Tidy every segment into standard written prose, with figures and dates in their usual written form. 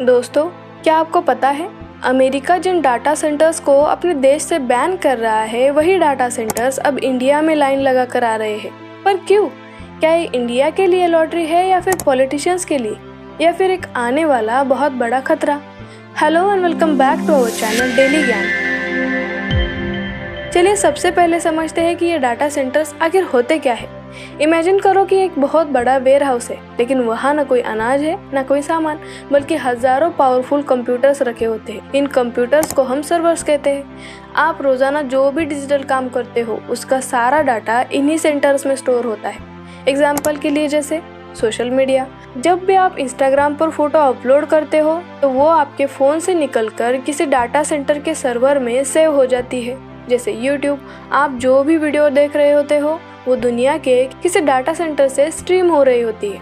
दोस्तों, क्या आपको पता है अमेरिका जिन डाटा सेंटर्स को अपने देश से बैन कर रहा है, वही डाटा सेंटर्स अब इंडिया में लाइन लगा कर आ रहे हैं। पर क्यों? क्या ये इंडिया के लिए लॉटरी है या फिर पॉलिटिशियंस के लिए, या फिर एक आने वाला बहुत बड़ा खतरा? Hello and welcome back to our channel daily Gyan. चलिए सबसे पहले समझते हैं कि ये डाटा सेंटर्स आखिर होते क्या है। इमेजिन करो कि एक बहुत बड़ा वेयर हाउस है, लेकिन वहाँ न कोई अनाज है न कोई सामान, बल्कि हजारों पावरफुल कंप्यूटर्स रखे होते हैं। इन कंप्यूटर्स को हम सर्वर्स कहते हैं। आप रोजाना जो भी डिजिटल काम करते हो, उसका सारा डाटा इन्हीं सेंटर्स में स्टोर होता है। एग्जाम्पल के लिए जैसे सोशल मीडिया, जब भी आप इंस्टाग्राम पर फोटो अपलोड करते हो तो वो आपके फ़ोन से निकलकर किसी डाटा सेंटर के सर्वर में सेव हो जाती है। जैसे यूट्यूब, आप जो भी वीडियो देख रहे होते हो वो दुनिया के किसी डाटा सेंटर से स्ट्रीम हो रही होती है।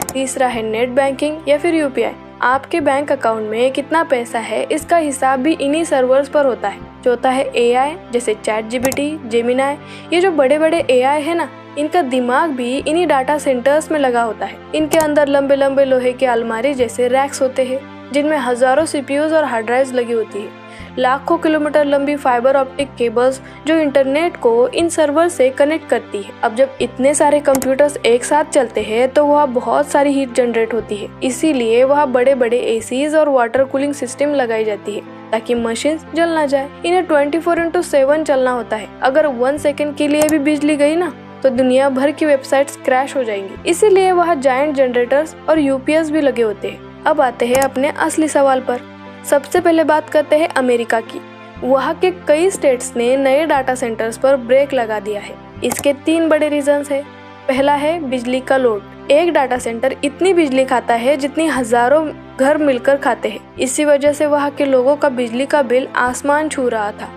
तीसरा है नेट बैंकिंग या फिर यूपीआई। आपके बैंक अकाउंट में कितना पैसा है, इसका हिसाब भी इन्हीं सर्वर्स पर होता है। चौथा है एआई, जैसे चैट जीपीटी, जेमिनाई। ये जो बड़े बड़े एआई है ना, इनका दिमाग भी इन्हीं डाटा सेंटर्स में लगा होता है। इनके अंदर लंबे लंबे लोहे के अलमारी जैसे रैक्स होते हैं, जिनमें हजारों सीपीयूज और हार्ड ड्राइव्स लगी होती है। लाखों किलोमीटर लंबी फाइबर ऑप्टिक केबल्स जो इंटरनेट को इन सर्वर से कनेक्ट करती है। अब जब इतने सारे कंप्यूटर्स एक साथ चलते हैं तो वहाँ बहुत सारी हीट जनरेट होती है, इसीलिए वहाँ बड़े बड़े एसीज और वाटर कूलिंग सिस्टम लगाई जाती है ताकि मशीन जल ना जाए। इन्हें 24/7 चलना होता है। अगर 1 सेकेंड के लिए भी बिजली गई ना तो दुनिया भर की वेबसाइट्स क्रैश हो जाएंगी। इसीलिए वहाँ जायंट जनरेटर्स और यूपीएस भी लगे होते हैं। अब आते हैं अपने असली सवाल पर। सबसे पहले बात करते हैं अमेरिका की। वहाँ के कई स्टेट्स ने नए डाटा सेंटर्स पर ब्रेक लगा दिया है। इसके 3 बड़े रीजंस है। पहला है बिजली का लोड। एक डाटा सेंटर इतनी बिजली खाता है जितनी हजारों घर मिलकर खाते हैं। इसी वजह से वहाँ के लोगों का बिजली का बिल आसमान छू रहा था।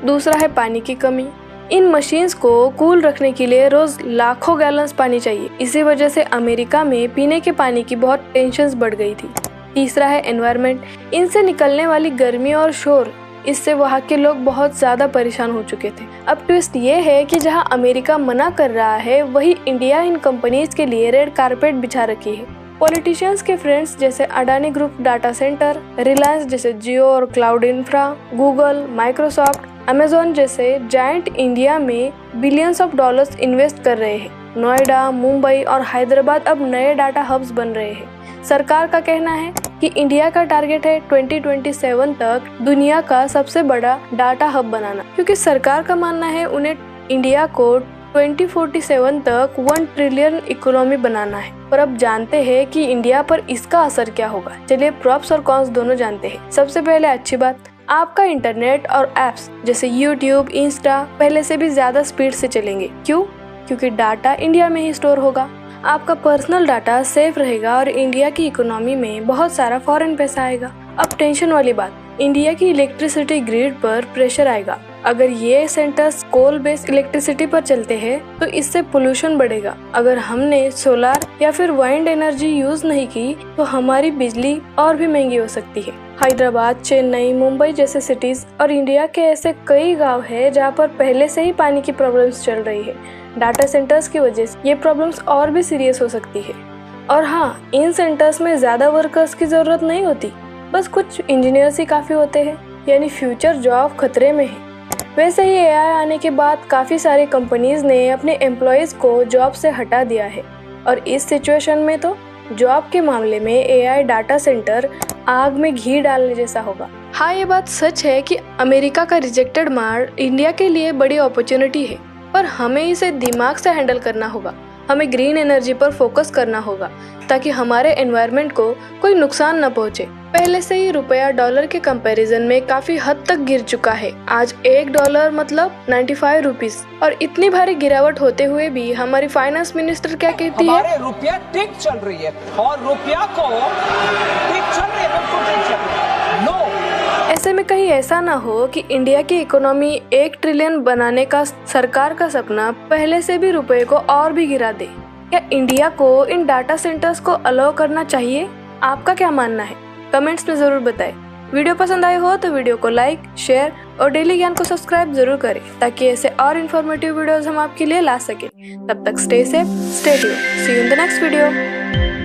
दूसरा है पानी की कमी। इन मशीन्स को कूल रखने के लिए रोज लाखों गैलन्स पानी चाहिए। इसी वजह से अमेरिका में पीने के पानी की बहुत टेंशन बढ़ गई थी। तीसरा है एनवायरनमेंट। इनसे निकलने वाली गर्मी और शोर, इससे वहाँ के लोग बहुत ज्यादा परेशान हो चुके थे। अब ट्विस्ट ये है कि जहाँ अमेरिका मना कर रहा है, वही इंडिया इन कंपनीज के लिए रेड कारपेट बिछा रखी है। पॉलिटिशियंस के फ्रेंड्स जैसे Adani group data centre, Reliance जैसे जियो और cloud infra, Google, Microsoft, Amazon जैसे जायंट इंडिया में बिलियंस ऑफ डॉलर्स इन्वेस्ट कर रहे हैं। नोएडा, मुंबई और हैदराबाद अब नए डाटा हब्स बन रहे हैं। सरकार का कहना है कि इंडिया का टारगेट है 2027 तक दुनिया का सबसे बड़ा डाटा हब बनाना, क्योंकि सरकार का मानना है उन्हें इंडिया को 2047 तक 1 ट्रिलियन इकोनॉमी बनाना है। पर अब जानते हैं कि इंडिया पर इसका असर क्या होगा। चलिए प्रॉप्स और कॉन्स दोनों जानते हैं। सबसे पहले अच्छी बात, आपका इंटरनेट और एप्स जैसे यूट्यूब, इंस्टा पहले से भी ज्यादा स्पीड से चलेंगे। क्यों? क्योंकि डाटा इंडिया में ही स्टोर होगा। आपका पर्सनल डाटा सेफ रहेगा और इंडिया की इकोनॉमी में बहुत सारा फॉरेन पैसा आएगा। अब टेंशन वाली बात, इंडिया की इलेक्ट्रिसिटी ग्रिड पर प्रेशर आएगा। अगर ये सेंटर्स कोल बेस्ड इलेक्ट्रिसिटी पर चलते हैं तो इससे पोल्यूशन बढ़ेगा। अगर हमने सोलार या फिर वाइंड एनर्जी यूज नहीं की तो हमारी बिजली और भी महंगी हो सकती है। हैदराबाद, चेन्नई, मुंबई जैसे सिटीज और इंडिया के ऐसे कई गांव हैं जहां पर पहले से ही पानी की प्रॉब्लम्स चल रही है। डाटा सेंटर्स की वजह से ये प्रॉब्लम्स और भी सीरियस हो सकती है। और हाँ, इन सेंटर्स में ज्यादा वर्कर्स की जरूरत नहीं होती, बस कुछ इंजीनियर्स ही काफी होते हैं। यानी फ्यूचर जॉब खतरे में है। वैसे ही एआई आने के बाद काफी सारी कंपनीज ने अपने एम्प्लॉयज को जॉब से हटा दिया है, और इस सिचुएशन में तो जॉब के मामले में एआई डाटा सेंटर आग में घी डालने जैसा होगा। हाँ, ये बात सच है कि अमेरिका का रिजेक्टेड मार्ड इंडिया के लिए बड़ी अपॉर्चुनिटी है, पर हमें इसे दिमाग से हैंडल करना होगा। हमें ग्रीन एनर्जी पर फोकस करना होगा ताकि हमारे एनवायरनमेंट को कोई नुकसान न पहुंचे। पहले से ही रुपया डॉलर के कंपैरिजन में काफी हद तक गिर चुका है। आज $1 मतलब 95 रुपीस। और इतनी भारी गिरावट होते हुए भी हमारी फाइनेंस मिनिस्टर क्या कहती है? हमारे रुपया ठीक चल रही है और रुपया को ठीक चल रही है, बिल्कुल ठीक चल रही है। नो, ऐसे में कहीं ऐसा ना हो कि इंडिया की इकोनॉमी 1 ट्रिलियन बनाने का सरकार का सपना पहले से भी रुपए को और भी गिरा दे। क्या इंडिया को इन डाटा सेंटर्स को अलाउ करना चाहिए? आपका क्या मानना है? कमेंट्स में जरूर बताएं। वीडियो पसंद आए हो तो वीडियो को लाइक, शेयर और डेली ज्ञान को सब्सक्राइब जरूर करें ताकि ऐसे और इन्फॉर्मेटिव वीडियोस हम आपके लिए ला सकें। तब तक stay safe, stay tuned, see you in the next video.